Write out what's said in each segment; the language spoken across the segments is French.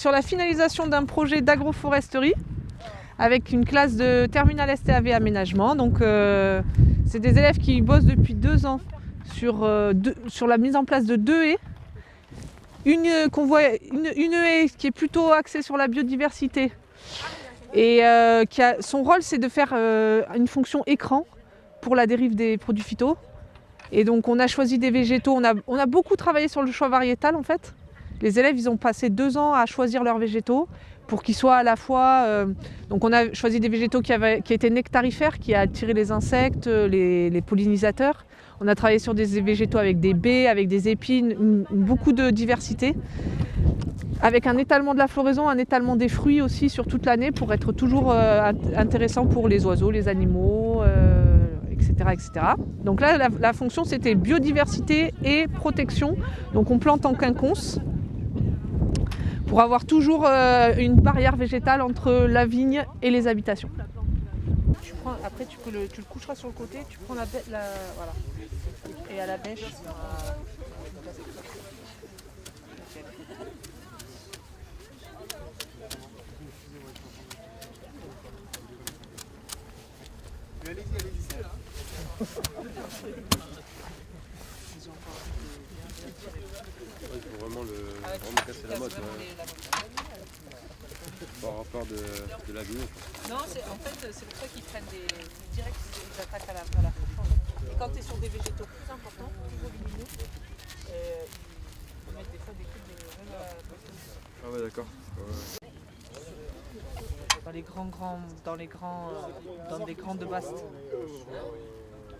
sur la finalisation d'un projet d'agroforesterie avec une classe de terminale STAV aménagement. Donc c'est des élèves qui bossent depuis 2 ans sur la mise en place de 2 haies. Une haie qui est plutôt axée sur la biodiversité et son rôle c'est de faire une fonction écran pour la dérive des produits phyto. Et donc on a choisi des végétaux, on a beaucoup travaillé sur le choix variétal en fait. Les élèves ils ont passé 2 ans à choisir leurs végétaux pour qu'ils soient à la fois... donc on a choisi des végétaux qui étaient nectarifères, qui attiraient les insectes, les pollinisateurs. On a travaillé sur des végétaux avec des baies, avec des épines, beaucoup de diversité. Avec un étalement de la floraison, un étalement des fruits aussi sur toute l'année pour être toujours intéressant pour les oiseaux, les animaux, etc., etc. Donc là, la fonction c'était biodiversité et protection. Donc on plante en quinconce pour avoir toujours une barrière végétale entre la vigne et les habitations. Après tu le coucheras sur le côté, tu prends voilà. Et à la bêche. Allez-y, c'est là. Il faut vraiment casser la motte par rapport de la vigne. Non, en fait c'est pour ça qu'ils prennent des attaques à la fonction. Et quand tu es sur des végétaux plus importants, plus volumineux, ils mettent des fois des coups de Ah ouais d'accord. Dans des grandes bastes.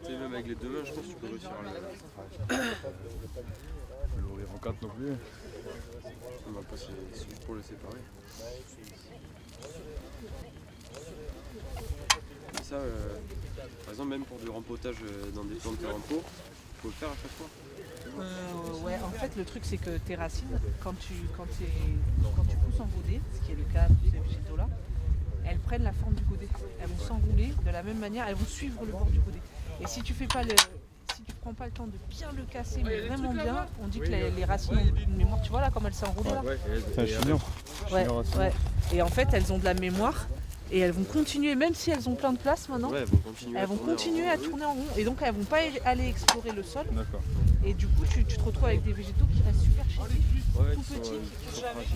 Tu sais, même avec les 2 mains, je pense que tu peux réussir à le l'ouvrir en 4 non plus. On va passer juste pour le séparer. Mais ça, par exemple, même pour du rempotage dans des plantes de rempo, il faut le faire à chaque fois. Ouais, en fait, le truc c'est que tes racines, quand tu pousses en godet, ce qui est le cas de ces végétaux-là, elles prennent la forme du godet. Elles vont s'enrouler de la même manière, elles vont suivre le bord du godet. Et si tu prends pas le temps de bien le casser, mais vraiment bien, on dit que les racines ont une mémoire. Tu vois là comme elles s'enroulent là. C'est un chignon. Ouais. Et en fait, elles ont de la mémoire et elles vont continuer, même si elles ont plein de place maintenant, elles vont continuer à tourner en rond. Et donc elles vont pas aller explorer le sol. D'accord. Et du coup, tu te retrouves avec des végétaux qui restent super chétifs, tout petits, qui touchent jamais. Et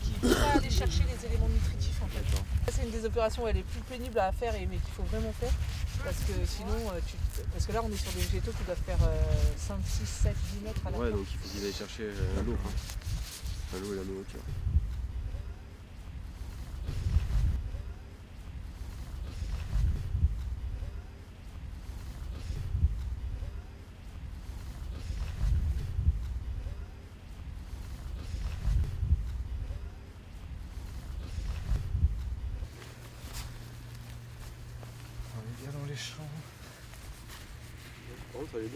qui ne vont pas aller chercher les éléments nutritifs en fait. C'est une des opérations où elle est plus pénible à faire mais qu'il faut vraiment faire. Parce que sinon, parce que là on est sur des végétaux qui doivent faire 5, 6, 7, 10 mètres à la fois. Ouais, donc il faut qu'ils aillent chercher l'eau. L'eau et la nourriture.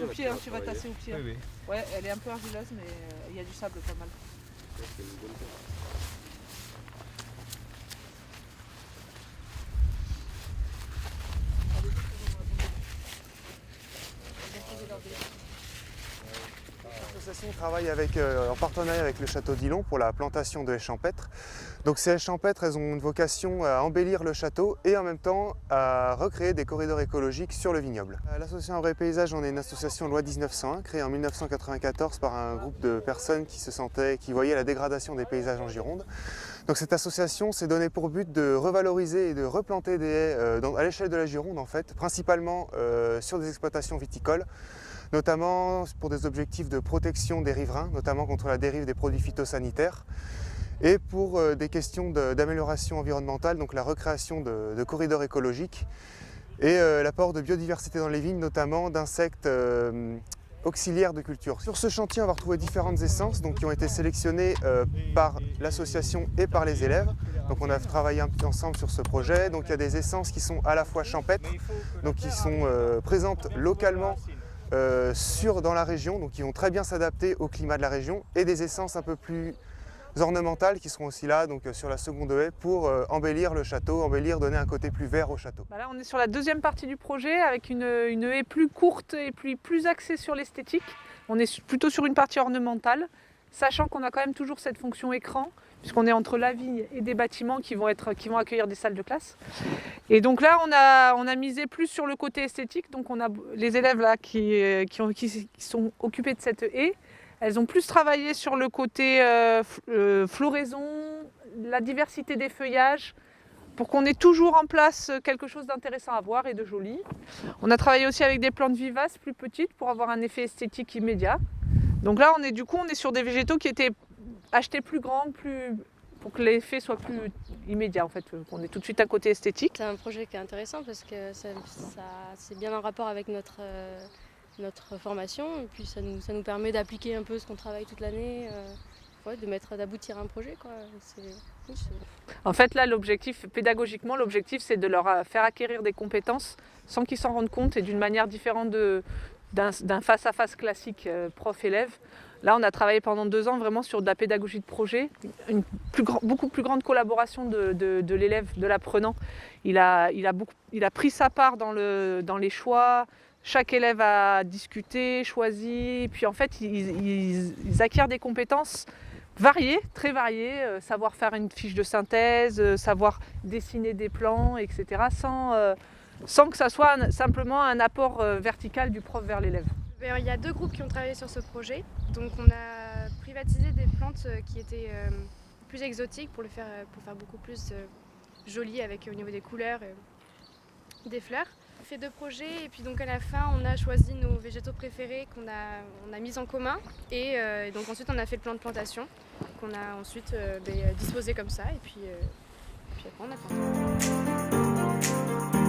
Au pied, hein, tu vas tasser au pied. Oui. Ouais, elle est un peu argileuse, mais il y a du sable pas mal. C'est une bonne chose. L'association travaille en partenariat avec le château d'Ilon pour la plantation de haies champêtres. Donc ces haies champêtres, elles ont une vocation à embellir le château et en même temps à recréer des corridors écologiques sur le vignoble. L'association Arbre et Paysage, on est une association loi 1901, créée en 1994 par un groupe de personnes qui voyaient la dégradation des paysages en Gironde. Donc cette association s'est donnée pour but de revaloriser et de replanter des haies à l'échelle de la Gironde en fait, principalement sur des exploitations viticoles, notamment pour des objectifs de protection des riverains, notamment contre la dérive des produits phytosanitaires, et pour des questions d'amélioration environnementale, donc la recréation de corridors écologiques et l'apport de biodiversité dans les vignes, notamment d'insectes auxiliaires de culture. Sur ce chantier, on va retrouver différentes essences qui ont été sélectionnées par l'association et par les élèves. Donc on a travaillé un peu ensemble sur ce projet. Donc il y a des essences qui sont à la fois champêtres, donc qui sont présentes localement dans la région, donc qui vont très bien s'adapter au climat de la région, et des essences un peu plus ornementales qui seront aussi là sur la seconde haie pour embellir le château, donner un côté plus vert au château. Là on est sur la deuxième partie du projet avec une haie plus courte et plus axée sur l'esthétique. On est plutôt sur une partie ornementale sachant qu'on a quand même toujours cette fonction écran, puisqu'on est entre la vigne et des bâtiments qui vont accueillir des salles de classe. Et donc là, on a misé plus sur le côté esthétique. Donc on a les élèves là qui sont occupés de cette haie. Elles ont plus travaillé sur le côté floraison, la diversité des feuillages, pour qu'on ait toujours en place quelque chose d'intéressant à voir et de joli. On a travaillé aussi avec des plantes vivaces plus petites pour avoir un effet esthétique immédiat. Donc là, on est sur des végétaux qui étaient achetés plus grands, pour que l'effet soit plus immédiat, en fait, qu'on ait tout de suite un côté esthétique. C'est un projet qui est intéressant parce que c'est bien en rapport avec notre formation, et puis ça nous permet d'appliquer un peu ce qu'on travaille toute l'année, d'aboutir à un projet, quoi. En fait, là, pédagogiquement, l'objectif, c'est de leur faire acquérir des compétences sans qu'ils s'en rendent compte et d'une manière différente d'un face-à-face classique prof-élève. Là, on a travaillé pendant 2 ans vraiment sur de la pédagogie de projet, beaucoup plus grande collaboration de l'élève, de l'apprenant. Il a pris sa part dans les choix. Chaque élève a discuté, choisi, et puis en fait, ils acquièrent des compétences variées, très variées, savoir faire une fiche de synthèse, savoir dessiner des plans, etc., sans que ça soit simplement un apport vertical du prof vers l'élève. Il y a 2 groupes qui ont travaillé sur ce projet. Donc on a privatisé des plantes qui étaient plus exotiques pour faire beaucoup plus joli au niveau des couleurs et des fleurs. On a fait 2 projets et puis donc à la fin on a choisi nos végétaux préférés qu'on a mis en commun et donc ensuite on a fait le plan de plantation qu'on a ensuite disposé comme ça et puis après on a planté.